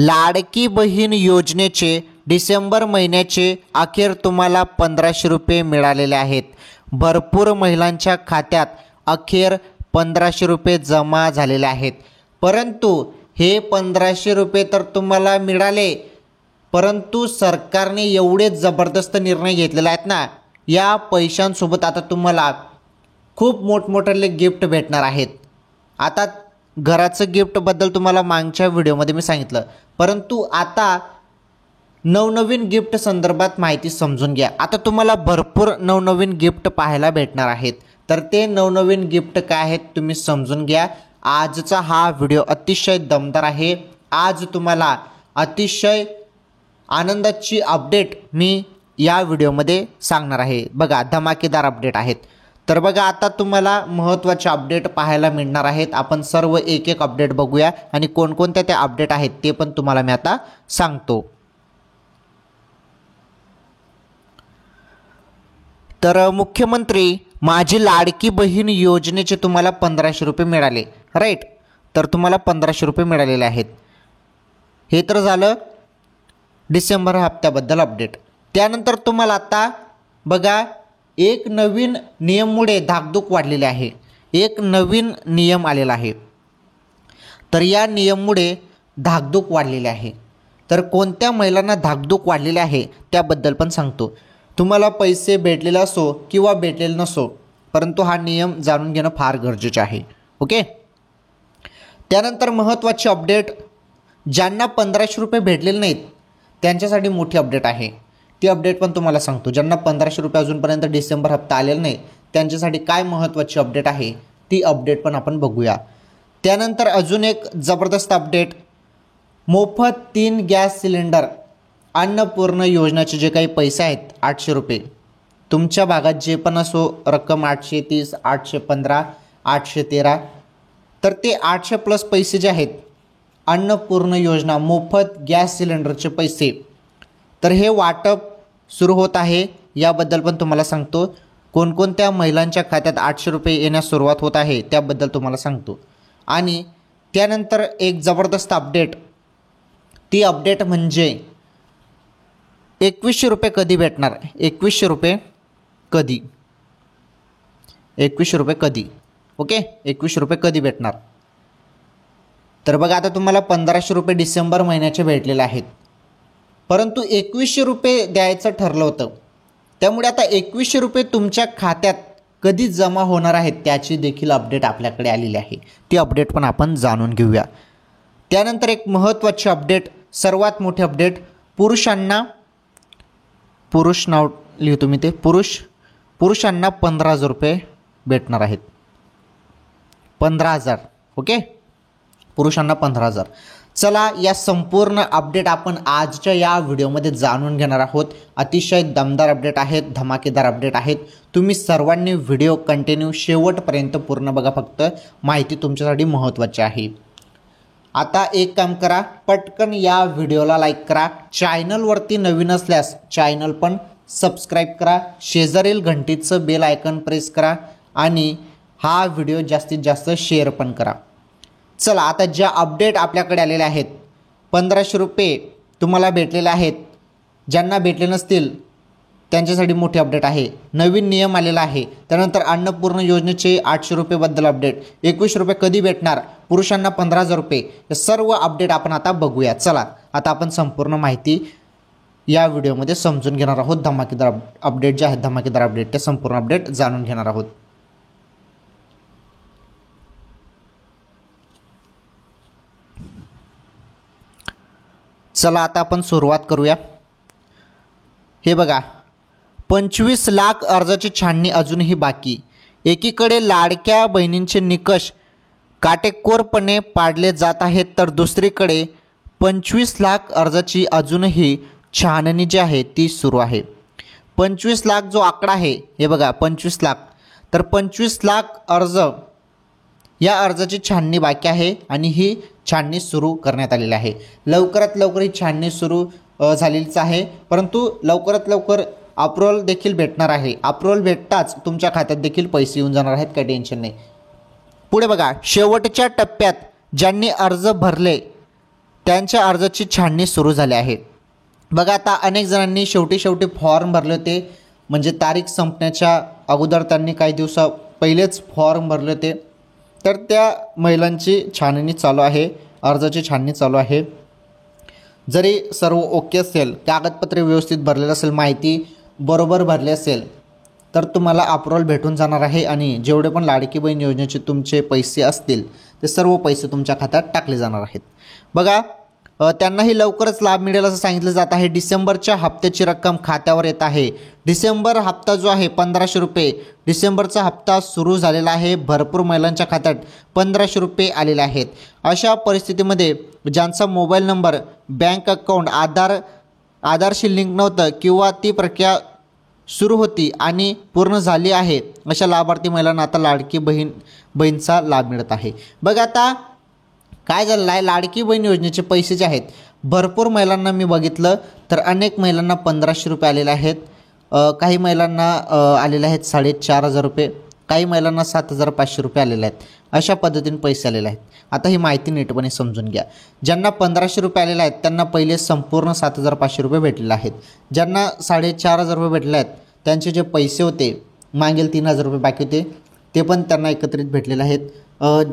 लाडकी बहीण योजनेचे डिसेंबर महिन्याचे अखेर तुम्हाला 1500 रुपये मिळालेले आहेत। भरपूर महिलांच्या खात्यात अखेर 1500 रुपये जमा झालेले आहेत। परंतु हे 1500 रुपये तर तुम्हाला मिळाले, परंतु सरकारने एवढे जबरदस्त निर्णय घेतलेले आहेत ना, या पैशांसोबत आता तुम्हाला खूप मोठमोठे गिफ्ट भेटणार आहेत। आता घराचं गिफ्टबद्दल तुम्हाला मागच्या व्हिडिओमध्ये मी सांगितलं, परंतु आता नवनवीन गिफ्ट संदर्भात माहिती समजून घ्या। आता तुम्हाला भरपूर नवनवीन गिफ्ट पाहायला भेटणार आहेत, तर ते नवनवीन गिफ्ट काय आहेत तुम्ही समजून घ्या। आजचा हा व्हिडिओ अतिशय दमदार आहे। आज तुम्हाला अतिशय आनंदाची अपडेट मी या व्हिडिओमध्ये सांगणार आहे। बघा, धमाकेदार अपडेट आहेत। तर बघा, आता तुम्हाला महत्त्वाचे अपडेट पाहायला मिळणार आहेत। आपण सर्व एक एक अपडेट बघूया आणि कोणकोणत्या त्या अपडेट आहेत ते पण तुम्हाला मी आता सांगतो। तर मुख्यमंत्री माझी लाडकी बहीण योजनेचे तुम्हाला 1500 रुपये मिळाले, राईट। तर तुम्हाला 1500 रुपये मिळालेले आहेत। हे तर झालं डिसेंबर हप्त्याबद्दल अपडेट। त्यानंतर तुम्हाला आता बघा, एक नवीन नियममुळे धाकधूक वाढलेली आहे। एक नवीन नियम आलेला आहे, तर या नियममुळे धाकधूक वाढलेली आहे। तर कोणत्या महिलांना धाकधूक वाढलेली आहे त्याबद्दल पण सांगतो। तुम्हाला पैसे भेटलेले असो किंवा भेटलेले नसो, परंतु हा नियम जाणून घेणं फार गरजेचे आहे, ओके। त्यानंतर महत्त्वाची अपडेट, ज्यांना 1500 रुपये भेटलेले नाहीत त्यांच्यासाठी मोठी अपडेट आहे। ती अपडेट पण तुम्हाला सांगतो। ज्यांना 1500 रुपये अजूनपर्यंत डिसेंबर हप्ता आलेला नाही त्यांच्यासाठी काय महत्त्वाची अपडेट आहे ती अपडेट पण आपण बघूया। त्यानंतर अजून एक जबरदस्त अपडेट, मोफत 3 गॅस सिलेंडर अन्नपूर्ण योजनेचे जे काही पैसे आहेत 800 रुपये, तुमच्या भागात जे पण असो रक्कम 830, 815, 813, तर ते 800 प्लस पैसे जे आहेत अन्नपूर्ण योजना मोफत गॅस सिलेंडरचे पैसे, तर हे वाटप सुरू होत आहे। याबद्दल पण तुम्हाला सांगतो। कोणकोणत्या महिलांच्या खात्यात 800 रुपये येण्यास सुरुवात होत आहे त्याबद्दल तुम्हाला सांगतो। आणि त्यानंतर एक जबरदस्त अपडेट, ती अपडेट म्हणजे 2100 रुपये कधी भेटणार, 2100 रुपये कधी, 2100 रुपये कधी, ओके। 2100 रुपये कधी भेटणार, तर बघा, आता तुम्हाला 1500 रुपये डिसेंबर महिन्याचे भेटलेले आहेत, परंतु 2100 रुपये द्यायचं ठरलं होतं। त्यामुळे आता 2100 रुपये तुमच्या खात्यात कधी जमा होणार आहेत त्याची देखील अपडेट आपल्याकडे आलेली आहे। ती अपडेट पण आपण जाणून घेऊया। त्यानंतर एक महत्त्वाची अपडेट, सर्वात मोठी अपडेट, पुरुषांना, पुरुष नाव लिहितो मी ते, पुरुषांना 15,000 रुपये भेटणार आहेत। 15,000, ओके। पुरुषांना 15,000। चला, या संपूर्ण अपडेट आपण आजच्या या व्हिडिओमध्ये जाणून घेणार आहोत। अतिशय दमदार अपडेट आहेत, धमाकेदार अपडेट आहेत। तुम्ही सर्वांनी व्हिडिओ कंटिन्यू शेवटपर्यंत पूर्ण बघा, फक्त माहिती तुमच्यासाठी महत्त्वाची आहे। आता एक काम करा, पटकन या व्हिडिओला लाईक करा, चॅनलवरती नवीन असल्यास चॅनल पण सबस्क्राईब करा, शेजारील घंटीचं बेल आयकन प्रेस करा आणि हा व्हिडिओ जास्तीत जास्त शेअर पण करा। चला, आता ज्या अपडेट आपल्याकडे आलेल्या आहेत, 1500 रुपये तुम्हाला भेटलेले आहेत। ज्यांना भेटले नसतील त्यांच्यासाठी मोठी अपडेट आहे, नवीन नियम आलेला आहे। त्यानंतर अन्नपूर्ण योजनेचे 800 रुपयेबद्दल अपडेट, 2100 रुपये कधी भेटणार, पुरुषांना 15,000 रुपये, हे सर्व अपडेट आपण आता बघूया। चला, आता आपण संपूर्ण माहिती या व्हिडिओमध्ये समजून घेणार आहोत। धमाकेदार अपडेट जे आहेत, धमाकेदार अपडेट, ते संपूर्ण अपडेट जाणून घेणार आहोत। चला, आता आपण सुरुवात करूया। हे बघा, 25 लाख अर्जाची छाननी अजूनही बाकी। एकीकडे लाडक्या बहिणींचे निकष काटेकोरपणे पाडले जात आहेत, तर दुसरीकडे 25 लाख अर्जाची अजूनही छाननी जी आहे ती सुरू आहे। 25 लाख जो आकडा आहे, हे बघा 25 लाख, तर 25 लाख अर्ज, या अर्जाची छाननी बाकी आहे आणि ही छाननी सुरू करण्यात आलेली आहे। लवकरात लवकर ही छाननी सुरू झालेलीच आहे, परंतु लवकरात लवकर अप्रूव्हल देखील भेटणार आहे। अप्रूव्हल भेटताच तुमच्या खात्यात देखील पैसे येऊन जाणार आहेत, काही टेन्शन नाही। पुढे बघा, शेवटच्या टप्प्यात ज्यांनी अर्ज भरले त्यांच्या अर्जाची छाननी सुरू झाली आहे. बघा आता अनेक जणांनी शेवटी फॉर्म भरले होते, म्हणजे तारीख संपण्याच्या अगोदर त्यांनी काही दिवसा पहिलेच फॉर्म भरले होते. तर त्या महिलांची छाननी चालू आहे, अर्जाची छाननी चालू आहे. जरी सर्व ओके असेल, कागदपत्रे व्यवस्थित भरलेलं असेल, माहिती बरोबर भरली असेल, तर तुम्हाला अप्रूव्हल भेटून जाणार आहे आणि जेवढे पण लाडकी बहीण योजनेचे तुमचे पैसे असतील ते सर्व पैसे तुमच्या खात्यात टाकले जाणार आहेत. बघा त्यांनाही लवकरच लाभ मिळेल असं सांगितलं जात आहे. डिसेंबरच्या हप्त्याची रक्कम खात्यावर येत आहे. डिसेंबर हप्ता जो आहे 1500 रुपये, डिसेंबरचा हप्ता सुरू झालेला आहे. भरपूर महिलांच्या खात्यात 1500 रुपये आलेले आहेत. अशा परिस्थितीमध्ये ज्यांचा मोबाईल नंबर, बँक अकाउंट आधारशी लिंक नव्हतं किंवा ती प्रक्रिया सुरू होती आणि पूर्ण झाली आहे, अशा लाभार्थी महिलांना आता लाडकी बहीणचा लाभ मिळत आहे. बघा आता काय झालेलं आहे, लाडकी बहीण योजनेचे पैसे जे आहेत भरपूर महिलांना मी बघितलं तर अनेक महिलांना 1500 रुपये आलेले आहेत. काही महिलांना आलेले आहेत 4500 रुपये, काही महिलांना 7500 रुपये आलेले आहेत. अशा पद्धतीने पैसे आलेले आहेत. आता ही माहिती नीटपणे समजून घ्या. ज्यांना 1500 रुपये आलेले आहेत त्यांना पहिले संपूर्ण 7500 रुपये भेटलेले आहेत. ज्यांना 4500 रुपये भेटले आहेत त्यांचे जे पैसे होते, मागील 3000 रुपये बाकी होते, ते पण त्यांना एकत्रित भेटलेले आहेत.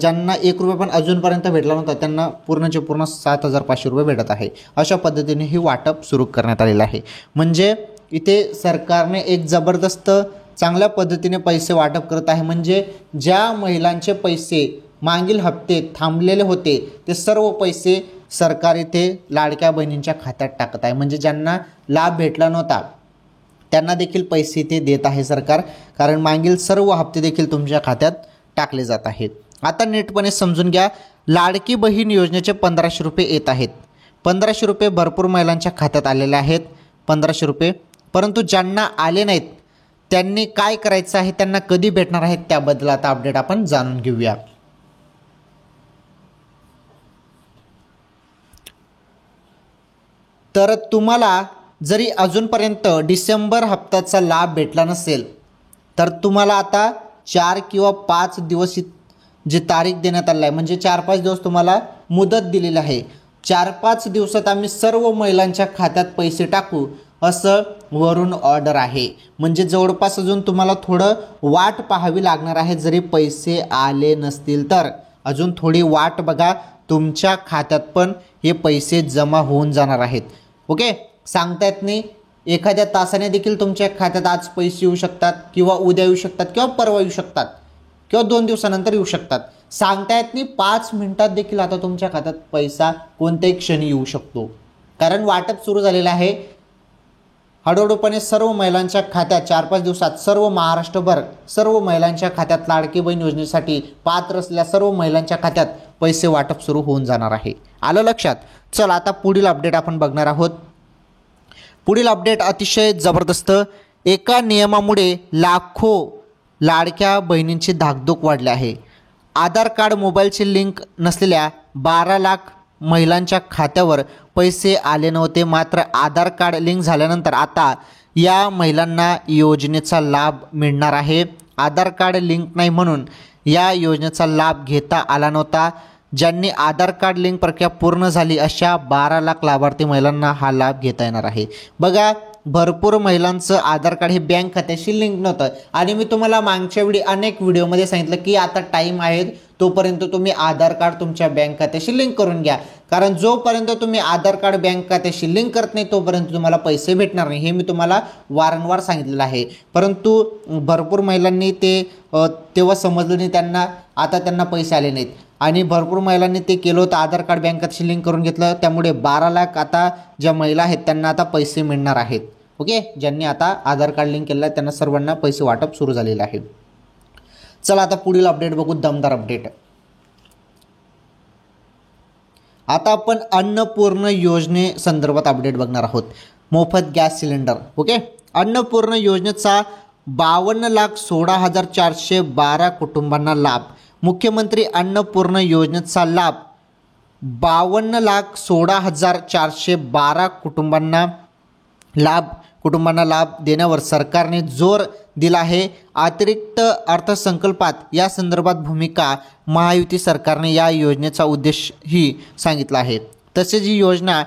ज्यांना 1 रुपये पण अजूनपर्यंत भेटला नव्हता त्यांना पूर्णचे पूर्ण 7500 रुपये भेटत आहे. अशा पद्धतीने ही वाटप सुरू करण्यात आलेलं आहे. म्हणजे इथे सरकारने एक जबरदस्त चांगल्या पद्धतीने पैसे वाटप करत आहे. म्हणजे ज्या महिलांचे पैसे मागील हप्ते थांबलेले होते ते सर्व पैसे सरकार इथे लाडक्या बहिणींच्या खात्यात टाकत आहे. म्हणजे ज्यांना लाभ भेटला नव्हता त्यांना देखील पैसे इथे देत आहे सरकार, कारण मागील सर्व हप्ते देखील तुमच्या खात्यात टाकले जात आहेत. आता नीटपणे समजून घ्या. लाडकी बहीण योजनेचे 1500 रुपये येत आहेत. 1500 रुपये भरपूर महिलांच्या खात्यात आलेले आहेत, 1500 रुपये. परंतु ज्यांना आले नाहीत त्यांनी काय करायचं आहे, त्यांना कधी भेटणार आहेत, त्याबद्दल आता अपडेट आपण जाणून घेऊया. तर तुम्हाला जरी अजूनपर्यंत डिसेंबर हप्त्याचा लाभ भेटला नसेल तर तुम्हाला आता 4 किंवा 5 दिवस जी तारीख देण्यात आली आहे, म्हणजे 4-5 दिवस तुम्हाला मुदत दिलेली आहे. 4-5 दिवसात आम्ही सर्व महिलांच्या खात्यात पैसे टाकू असं वरून ऑर्डर आहे. म्हणजे जवळपास अजून तुम्हाला थोडं वाट पाहावी लागणार आहे. जरी पैसे आले नसतील तर अजून थोडी वाट बघा, तुमच्या खात्यात पण हे पैसे जमा होऊन जाणार आहेत. ओके, सांगता येत नाही, एखाद्या तासाने देखील तुमच्या खात्यात आज पैसे येऊ शकतात किंवा उद्या येऊ शकतात किंवा परवा येऊ शकतात किंवा 2 दिवसानंतर येऊ शकतात. सांगता येत नाही, 5 मिनिटात देखील आता तुमच्या खात्यात पैसा कोणत्याही क्षणी येऊ शकतो. कारण वाटप सुरू झालेलं आहे. हळूहळूपणे सर्व महिलांच्या खात्यात 4-5 दिवसात सर्व महाराष्ट्रभर सर्व महिलांच्या खात्यात लाडकी बहीण योजनेसाठी पात्र असलेल्या सर्व महिलांच्या खात्यात पैसे वाटप सुरू होऊन जाणार आहे. आलं लक्षात? चला आता पुढील अपडेट आपण बघणार आहोत. पुढील अपडेट अतिशय जबरदस्त. एका नियमामुळे लाखो लाडक्या बहिणींची धाकधूक वाढली आहे. आधार कार्ड मोबाईलची लिंक नसलेल्या 12 लाख महिलांच्या खात्यावर पैसे आले नव्हते. मात्र आधार कार्ड लिंक झाल्यानंतर आता या महिलांना योजनेचा लाभ मिळणार आहे. आधार कार्ड लिंक नाही म्हणून या योजनेचा लाभ घेता आला नव्हता. ज्यांनी आधार कार्ड लिंक प्रक्रिया पूर्ण झाली अशा 12 लाख लाभार्थी महिलांना हा लाभ घेता येणार आहे. बघा, भरपूर महिलांचं आधार कार्ड हे बँक खात्याशी लिंक नव्हतं आणि मी तुम्हाला मागच्या अनेक व्हिडिओमध्ये सांगितलं की आता टाईम आहे तोपर्यंत तुम्ही आधार कार्ड तुमच्या बँक खात्याशी लिंक करून घ्या. कारण जोपर्यंत तुम्ही आधार कार्ड बँक खात्याशी लिंक करत नाही तोपर्यंत तुम्हाला पैसे भेटणार नाही, हे मी तुम्हाला वारंवार सांगितलेलं आहे. परंतु भरपूर महिलांनी ते तेव्हा समजलं नाही त्यांना, आता त्यांना पैसे आले नाहीत आणि भरपूर महिलांनी ते केलं होतं, आधार कार्ड बँक खात्याशी लिंक करून घेतलं. त्यामुळे 12 लाख आता ज्या महिला आहेत त्यांना आता पैसे मिळणार आहेत. ओके, ज्यांनी आता आधार कार्ड लिंक केलेलं आहे त्यांना सर्वांना पैसे वाटप सुरू झालेलं आहे. चला आता पुढील अपडेट बघू, दमदार अपडेट. आता आपण अन्नपूर्ण योजने संदर्भात अपडेट बघणार आहोत. मोफत गॅस सिलेंडर. ओके, अन्नपूर्ण योजनेचा 52,16,412 कुटुंबांना लाभ. मुख्यमंत्री अन्नपूर्ण योजनेचा लाभ 52,16,412 कुटुंबांना लाभ देण्यावर सरकारने जोर दिला आहे. अतिरिक्त अर्थसंकल्पात या संदर्भात भूमिका महायुती सरकारने या योजनेचा उद्देशही सांगितला आहे. तसेच ही योजना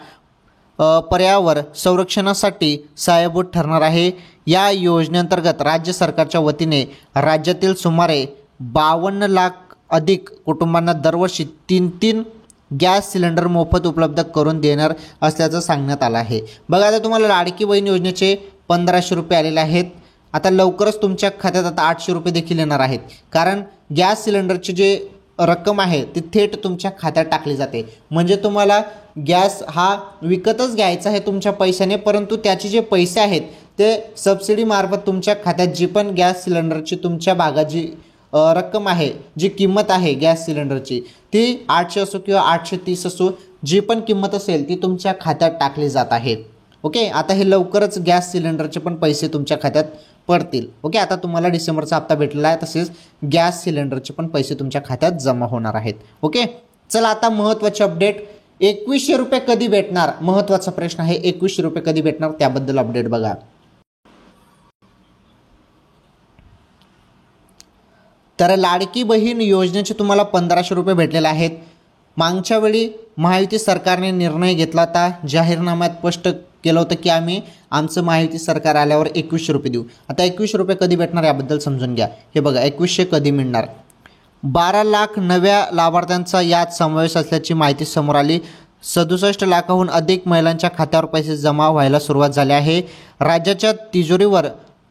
पर्यावरण संरक्षणासाठी सहाय्यभूत ठरणार आहे। या योजनेअंतर्गत राज्य सरकारच्या वतीने राज्यातील सुमारे 52 लाख अधिक कुटुंबांना दरवर्षी 3 गॅस सिलेंडर मोफत उपलब्ध करून देणार असल्याचं सांगण्यात आलं आहे। बघा, आता तुम्हाला लाडकी बहीण योजनेचे 1500 रुपये आलेले आहेत। आता लवकरच तुमच्या खात्यात आता 800 रुपये देखील येणार आहेत, कारण गॅस सिलेंडरची जे रक्कम आहे ती थेट तुमच्या खात्यात टाकली जाते। म्हणजे तुम्हाला गॅस हा विकतच घ्यायचा आहे तुमच्या पैशाने, परंतु त्याचे जे पैसे आहेत ते सबसिडी मार्फत तुमच्या खात्यात जी पण गॅस सिलेंडरची तुमच्या भागाची रक्कम आहे, जी किंमत आहे गॅस सिलेंडरची, ती 800 असो किंवा 830 असो, जी पण किंमत असेल ती तुमच्या खात्यात टाकली जात आहे। ओके, आता हे लवकरच गॅस सिलेंडरचे पण पैसे तुमच्या खात्यात पडतील। ओके, आता तुम्हाला डिसेंबरचा हप्ता भेटलेला आहे, तसेच गॅस सिलेंडरचे पण पैसे तुमच्या खात्यात जमा होणार आहेत। ओके, चला आता महत्त्वाचे अपडेट, 2100 रुपये कधी भेटणार, महत्त्वाचा प्रश्न आहे, 2100 रुपये कधी भेटणार त्याबद्दल अपडेट बघा। तर लाडकी बहीण योजनेचे तुम्हाला 1500 रुपये भेटलेले आहेत। मागच्या वेळी महायुती सरकारने निर्णय घेतला होता, जाहीरनाम्यात स्पष्ट केलं होतं की आम्ही आमचं महायुती सरकार आल्यावर 2100 रुपये देऊ। आता 2100 रुपये कधी भेटणार याबद्दल समजून घ्या। हे बघा, 2100 कधी मिळणार, 12 लाख नव्या लाभार्थ्यांचा यात समावेश असल्याची माहिती समोर आली। 67 लाखाहून अधिक महिलांच्या खात्यावर पैसे जमा व्हायला सुरुवात झाली आहे। राज्याच्या तिजोरीवर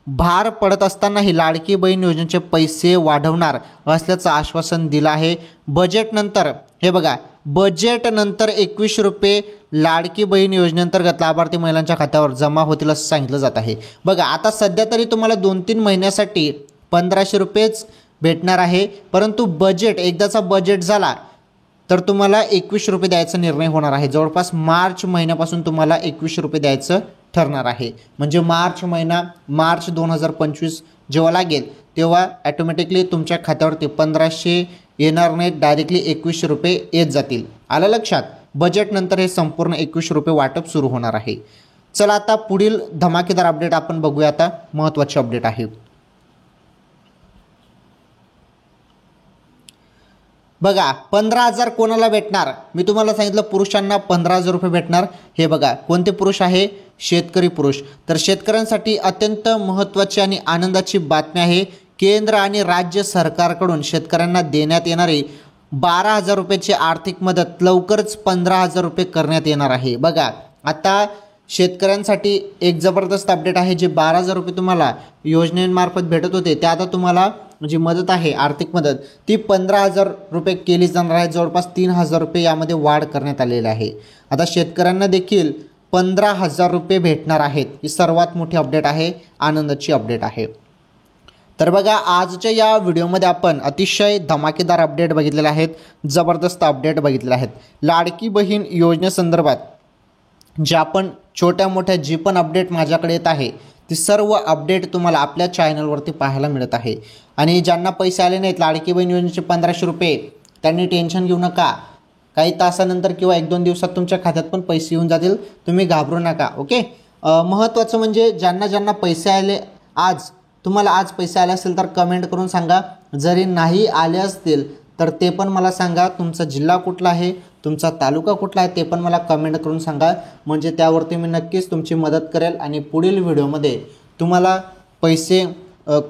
भार पडत असतानाही लाडकी बहीण योजनेचे पैसे वाढवणार असल्याचं आश्वासन दिलं आहे। बजेटनंतर हे बघा, बजेटनंतर 2100 रुपये लाडकी बहीण योजनेअंतर्गत लाभार्थी महिलांच्या खात्यावर जमा होतील असं सांगितलं जात आहे। बघा, आता सध्या तरी तुम्हाला 2-3 महिन्यासाठी 1500 रुपयेच भेटणार आहे, परंतु बजेट एकदाचा बजेट झाला तर तुम्हाला 2100 रुपये द्यायचा निर्णय होणार आहे। जवळपास मार्च महिन्यापासून तुम्हाला 2100 रुपये द्यायचं ठरणार आहे। म्हणजे मार्च 2025 जेव्हा लागेल तेव्हा ॲटोमॅटिकली तुमच्या खात्यावरती 1500 येणार नाहीत, डायरेक्टली 2100 रुपये येत जातील। आलं लक्षात? बजेटनंतर हे संपूर्ण 2100 रुपये वाटप सुरू होणार आहे। चला आता पुढील धमाकेदार अपडेट आपण बघूया। आता महत्त्वाचे अपडेट आहे, बघा, 15,000 कोणाला भेटणार, मी तुम्हाला सांगितलं पुरुषांना 15,000 रुपये भेटणार। हे बघा, कोणते पुरुष आहे, शेतकरी पुरुष। तर शेतकऱ्यांसाठी अत्यंत महत्त्वाची आणि आनंदाची बातमी आहे, केंद्र आणि राज्य सरकारकडून शेतकऱ्यांना देण्यात येणारी 12,000 रुपयाची आर्थिक मदत लवकरच 15,000 रुपये करण्यात येणार आहे। बघा, आता शेतकऱ्यांसाठी एक जबरदस्त अपडेट आहे, जे 12,000 रुपये तुम्हाला योजनेमार्फत भेटत होते ते आता तुम्हाला जी मदत आहे, आर्थिक मदत, ती 15,000 रुपये केली जाणार आहे। जवळपास 3,000 रुपये यामध्ये वाढ करण्यात आलेली आहे। आता शेतकऱ्यांना देखील 15,000 रुपये भेटणार आहेत। ही सर्वात मोठी अपडेट आहे, आनंदाची अपडेट आहे। तर बघा, आजच्या या व्हिडिओमध्ये आपण अतिशय धमाकेदार अपडेट बघितलेले आहेत, जबरदस्त अपडेट बघितलेले आहेत। लाडकी बहीण योजनेसंदर्भात ज्या पण छोट्या मोठ्या जी पण अपडेट माझ्याकडे येत आहे ती सर्व अपडेट तुम्हाला आपल्या चॅनलवरती पाहायला मिळत आहे। आणि ज्यांना पैसे आले नाहीत लाडकी बहीण योजनेचे 1500 रुपये, त्यांनी टेन्शन घेऊ नका, काही तासानंतर किंवा 1-2 दिवसात तुमच्या खात्यात पण पैसे येऊन जातील, तुम्ही घाबरू नका। ओके, महत्त्वाचं म्हणजे ज्यांना पैसे आले, तुम्हाला आज पैसे आले असतील तर कमेंट करून सांगा, जरी नाही आले असतील तर ते पण मला सांगा। तुमचा जिल्हा कुठला आहे, तुमचा तालुका कुठला आहे ते पण मला कमेंट करून सांगा, म्हणजे त्यावरती मी नक्कीच तुमची मदत करेल। आणि पुढील व्हिडिओमध्ये तुम्हाला पैसे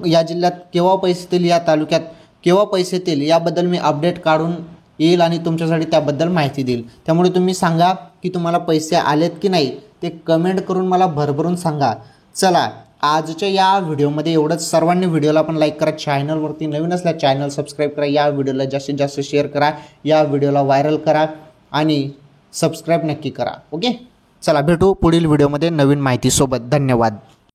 या जिल्ह्यात केव्हा पैसे येतील, या तालुक्यात केव्हा पैसे येतील याबद्दल मी अपडेट काढून येईल आणि तुमच्यासाठी त्याबद्दल माहिती देईल। त्यामुळे तुम्ही सांगा की तुम्हाला पैसे आलेत की नाही, ते कमेंट करून मला भरभरून सांगा। चला, आजच्या या व्हिडिओमध्ये एवढंच। सर्वांनी व्हिडिओला पण लाईक करा, चॅनलवरती नवीन असल्या चॅनल सबस्क्राईब करा, या व्हिडिओला जास्तीत जास्त शेअर करा, या व्हिडिओला व्हायरल करा आणि सबस्क्राईब नक्की करा। ओके, चला भेटू पुढील व्हिडिओमध्ये नवीन माहितीसोबत। धन्यवाद।